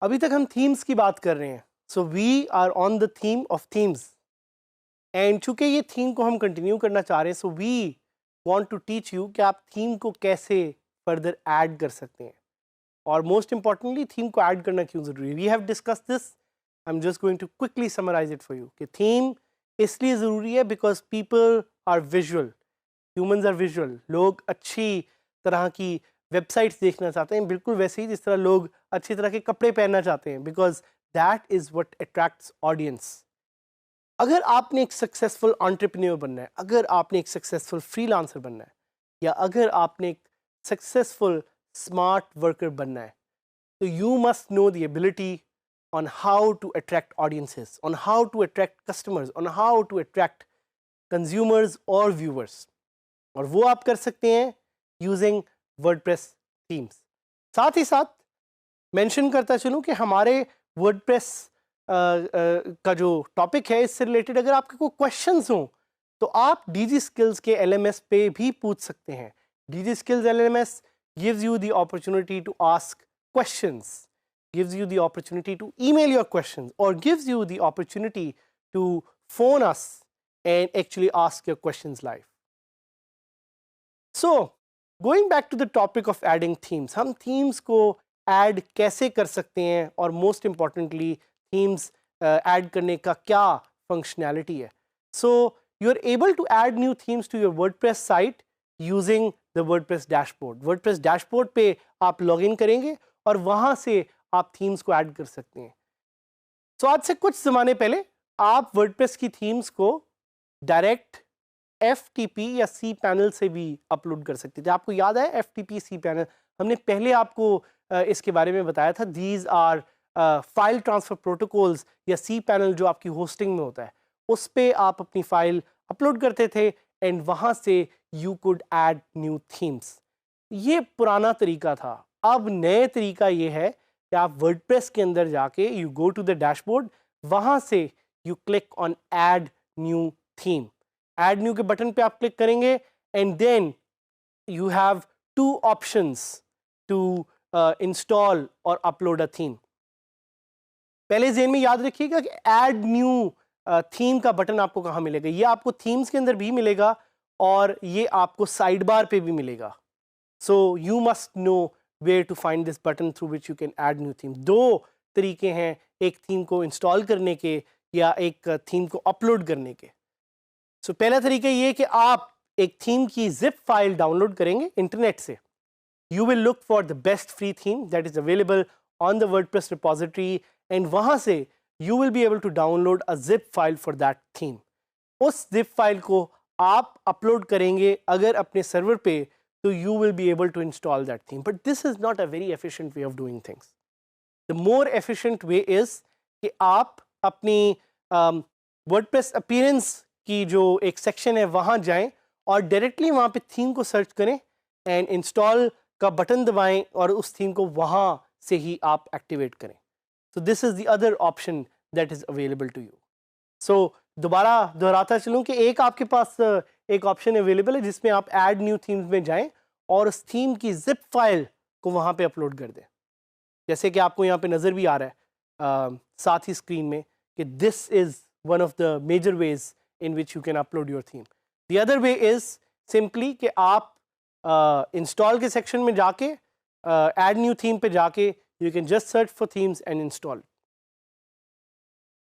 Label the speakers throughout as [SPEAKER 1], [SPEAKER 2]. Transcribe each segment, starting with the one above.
[SPEAKER 1] अभी तक हम थीम्स की बात कर रहे हैं, so we are on the theme of themes, and चूंकि ये थीम को हम कंटिन्यू करना चाह रहे हैं, so we want to teach you कि आप थीम को कैसे फर्दर ऐड कर सकते हैं, और मोस्ट इंपॉर्टेंटली थीम को ऐड करना क्यों ज़रूरी है। We have discuss this, I am just going to quickly summarise it for you कि थीम इसलिए ज़रूरी है because people are visual, humans are visual. लोग अच्छी तरह की वेबसाइट्स देखना चाहते हैं, बिल्कुल वैसे ही जिस तरह लोग अच्छी तरह के कपड़े पहनना चाहते हैं, because that is what attracts audience. अगर आपने एक सक्सेसफुल एंटरप्रेन्योर बनना है, अगर आपने एक सक्सेसफुल फ्रीलांसर बनना है, या अगर आपने एक सक्सेसफुल स्मार्ट वर्कर बनना है, तो you must know the ability on how to attract audiences, on how to attract customers, on how to attract consumers or viewers, और वो आप कर सकते हैं using WordPress themes। साथ ही साथ मेंशन करता चलूँ कि हमारे WordPress का जो टॉपिक है, इससे रिलेटेड अगर आपके कोई क्वेश्चंस हों तो आप DG Skills के LMS पे भी पूछ सकते हैं। DG Skills LMS gives you the opportunity to ask questions, gives you the opportunity to email your questions, or gives you the opportunity to phone us and actually ask your questions live. So, going back to the topic of adding themes, हम themes को add कैसे कर सकते हैं, और most importantly themes add करने का क्या functionality है। So, you are able to add new themes to your WordPress site using the WordPress dashboard. WordPress dashboard पे आप login करेंगे और वहाँ से आप थीम्स को ऐड कर सकते हैं। सो आज से कुछ ज़माने पहले आप वर्डप्रेस की थीम्स को डायरेक्ट FTP या सी पैनल से भी अपलोड कर सकते थे। आपको याद है FTP सी पैनल, हमने पहले आपको इसके बारे में बताया था। These are file transfer protocols या सी पैनल जो आपकी होस्टिंग में होता है, उस पर आप अपनी फाइल अपलोड करते थे एंड वहाँ से you could add new themes. ये पुराना तरीका था। अब नए तरीका ये है कि आप वर्डप्रेस के अंदर जाके you go to the dashboard, वहाँ से you click on add new theme. Add new के बटन पे आप क्लिक करेंगे and then you have two options to install और अपलोड अ थीम। पहले ज़हन में याद रखिएगा कि ऐड न्यू थीम का बटन आपको कहाँ मिलेगा। ये आपको थीम्स के अंदर भी मिलेगा और ये आपको साइड बार पे भी मिलेगा। So you must know where to find this button through which you can add new theme। दो तरीके हैं एक थीम को इंस्टॉल करने के या एक थीम को अपलोड करने के। सो पहला तरीका ये कि आप एक थीम की जिप फाइल डाउनलोड करेंगे इंटरनेट से। You will look for the best free theme that is available on the WordPress repository and वहाँ से you will be able to download a zip file for that theme. उस zip file को आप upload करेंगे अगर अपने server पे, so you will be able to install that theme. But this is not a very efficient way of doing things. The more efficient way is कि आप अपनी WordPress appearance की जो एक section है वहाँ जाएं और डायरेक्टली वहाँ पे थीम को सर्च करें एंड इंस्टॉल का बटन दबाएं और उस थीम को वहाँ से ही आप एक्टिवेट करें। So this is the other option that is available to you. So दोबारा दोहराता चलूँ कि एक आपके पास एक ऑप्शन अवेलेबल है जिसमें आप ऐड न्यू थीम्स में जाएं और उस थीम की जिप फाइल को वहाँ पे अपलोड कर दें, जैसे कि आपको यहाँ पे नज़र भी आ रहा है साथ ही स्क्रीन में कि this is one of the major ways in which you can upload your theme. The other way is simply कि आप इंस्टॉल के सेक्शन में जाके ऐड न्यू थीम पे जाके you can just search for themes and install.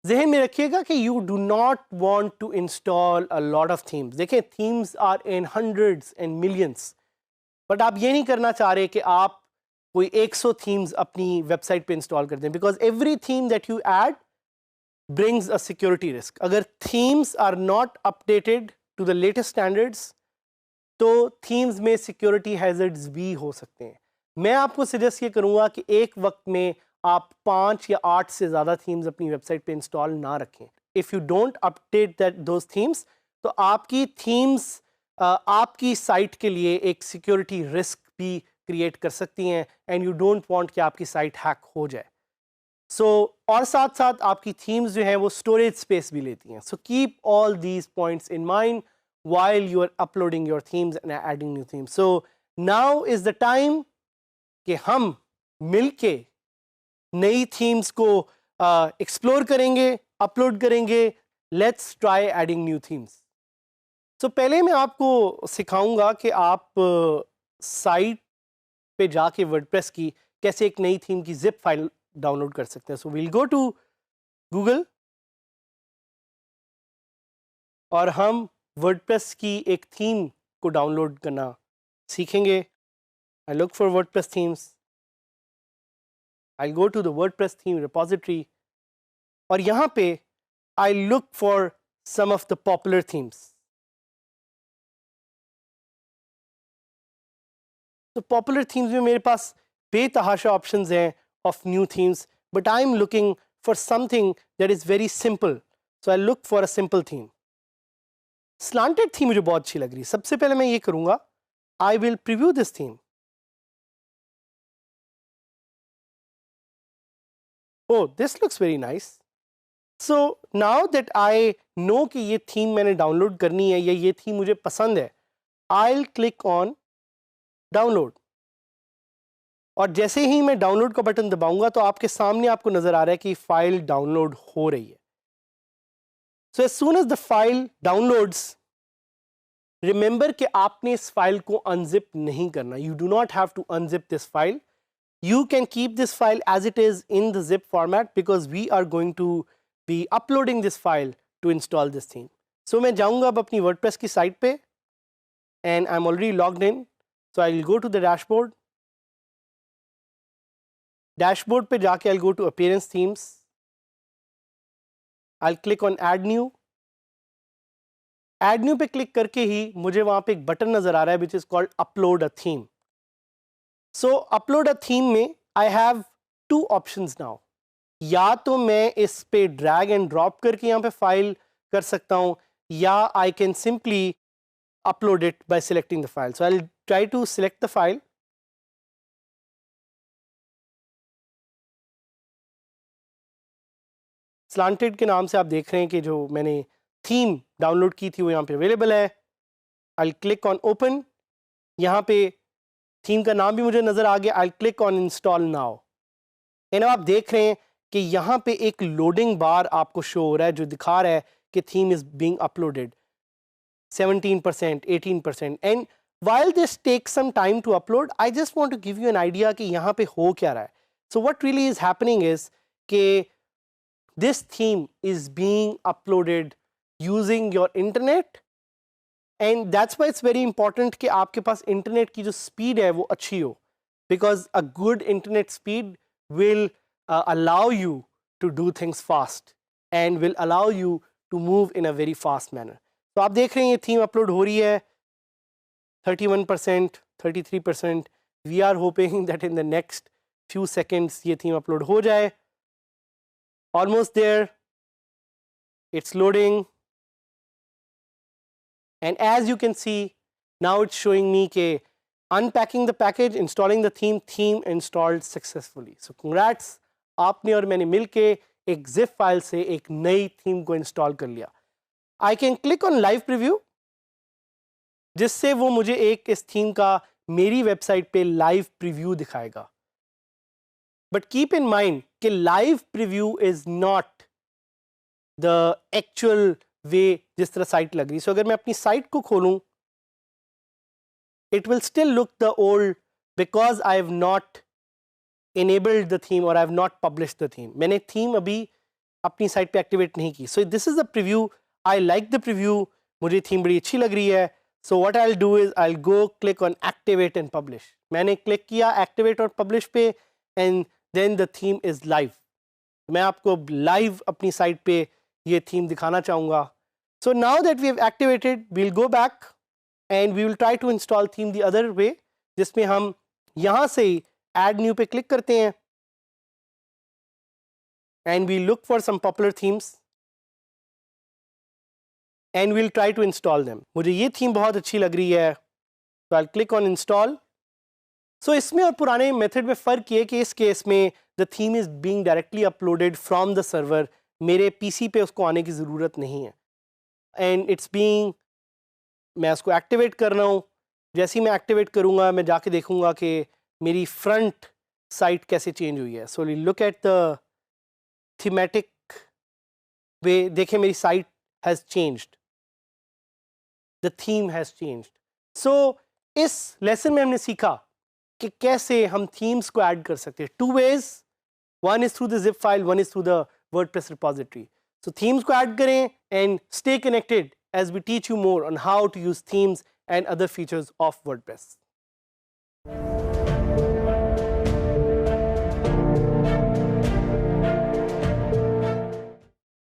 [SPEAKER 1] ज़हन में रखिएगा कि you do not want to install a lot of themes. देखिए themes are in hundreds and millions, but आप ये नहीं करना चाह रहे कि आप कोई 100 थीम्स अपनी वेबसाइट पे इंस्टॉल कर दें, because every theme that you add brings a security risk. अगर themes are not updated to the latest standards तो थीम्स में सिक्योरिटी हैजर्ड्स भी हो सकते हैं। मैं आपको सजेस्ट ये करूँगा कि एक वक्त में आप 5 या 8 से ज़्यादा थीम्स अपनी वेबसाइट पे इंस्टॉल ना रखें। If you don't update that those themes तो आपकी थीम्स आपकी साइट के लिए एक सिक्योरिटी रिस्क भी क्रिएट कर सकती हैं एंड यू डोंट वांट कि आपकी साइट हैक हो जाए। सो और साथ साथ आपकी थीम्स जो हैं वो स्टोरेज स्पेस भी लेती हैं। So keep all these points in mind while you are uploading your themes and adding new themes. So now is the time कि हम मिलके नई थीम्स को एक्सप्लोर करेंगे, अपलोड करेंगे। Let's try adding new themes. So पहले मैं आपको सिखाऊंगा कि आप साइट पे जाके वर्डप्रेस की कैसे एक नई थीम की जिप फाइल डाउनलोड कर सकते हैं। So we'll go to Google और हम वर्डप्रेस की एक थीम को डाउनलोड करना सीखेंगे। I look for WordPress themes. I'll go to the WordPress theme repository और यहाँ पे I look for some of the popular themes. तो popular themes में मेरे पास बेतहाशा options हैं of new themes, but I'm looking for something that is very simple. So I look for a simple theme. Slanted theme मुझे बहुत अच्छी लग रही है। सबसे पहले मैं ये करूँगा, I will preview this theme. Oh, this looks very nice. So now that I know कि ये थीम मैंने डाउनलोड करनी है या ये थीम मुझे पसंद है, I'll click on डाउनलोड और जैसे ही मैं डाउनलोड का बटन दबाऊंगा तो आपके सामने आपको नजर आ रहा है कि फाइल डाउनलोड हो रही है। So as soon as the file downloads, remember कि आपने इस फाइल को अनजिप नहीं करना। You do not have to unzip this file. You can keep this file as it is in the zip format because we are going to be uploading this file to install this theme. So मैं जाऊंगा अब अपनी WordPress की site पे and I'm already logged in. So I'll go to the dashboard. Dashboard पे जाके I'll go to appearance themes. I'll click on add new. Add new पे click करके ही मुझे वहाँ पे एक बटन नजर आ रहा है which is called upload a theme. So upload a theme में I have two options now. या तो मैं इस पे ड्रैग एंड ड्रॉप करके यहाँ पे फाइल कर सकता हूँ या I can simply upload it by selecting the file. So I'll try to select the file. Slanted के नाम से आप देख रहे हैं कि जो मैंने थीम डाउनलोड की थी वो यहाँ पे अवेलेबल है। I'll click on open. यहाँ पे थीम का नाम भी मुझे नजर आ गया। I'll click on install now. अब आप देख रहे हैं कि यहाँ पे एक लोडिंग बार आपको शो हो रहा है जो दिखा रहा है कि theme is being uploaded 17%, 18%. And while this takes some time to upload, I just want to give you an idea कि यहाँ पे हो क्या रहा है. So what really is happening is कि this theme is being uploaded using your internet, and that's why it's very important कि आपके पास इंटरनेट की जो स्पीड है वो अच्छी हो, because a good internet speed will allow you to do things fast and will allow you to move in a very fast manner. तो आप देख रहे हैं ये थीम अपलोड हो रही है 31%, 33%. We are hoping that in the next few seconds ये थीम अपलोड हो जाए. Almost there. It's loading. And as you can see, now it's showing me कि unpacking the package, installing the theme installed successfully. So congrats, आपने और मैंने मिलके एक zip file से एक नई थीम को इंस्टॉल कर लिया. I can click on live preview जिससे वो मुझे एक इस थीम का मेरी वेबसाइट पे लाइव प्रीव्यू दिखाएगा. बट कीप इन माइंड कि live preview is not the actual way जिस तरह साइट लग रही. सो अगर मैं अपनी साइट को खोलूं, it will still look the old because I have not enabled the theme or I have not published the theme. मैंने थीम अभी अपनी साइट पे एक्टिवेट नहीं की. So this is the preview. I like the preview. मुझे theme बड़ी अच्छी लग रही है. So what I will do is I will go click on activate and publish. मैंने क्लिक किया एक्टिवेट और पब्लिश पे and then the theme is live. मैं आपको लाइव अपनी साइट पे ये थीम दिखाना चाहूँगा. So now that we have activated, we will go back and we will try to install theme the other way, जिसमें हम यहाँ से ही add new पे क्लिक करते हैं and we look for some popular themes. and we'll try to install them. मुझे ये theme बहुत अच्छी लग रही है, तो I'll click on install. So इसमें और पुराने मेथड में फ़र्क ये कि इस केस में the theme is being directly uploaded from the server. मेरे पीसी पे उसको आने की ज़रूरत नहीं है, and it's being, मैं उसको एक्टिवेट कर रहा हूँ. जैसे ही मैं एक्टिवेट करूँगा मैं जाके देखूँगा कि मेरी फ्रंट साइट कैसे चेंज हुई है. So look at the thematic way. देखें मेरी site has changed, the theme has changed. So इस लेसन में हमने सीखा कि कैसे हम थीम्स को ऐड कर सकते हैं. 2 ways, one is through the zip file, one is through the WordPress repository. So themes को ऐड करें and stay connected as we teach you more on how to use themes and other features of WordPress.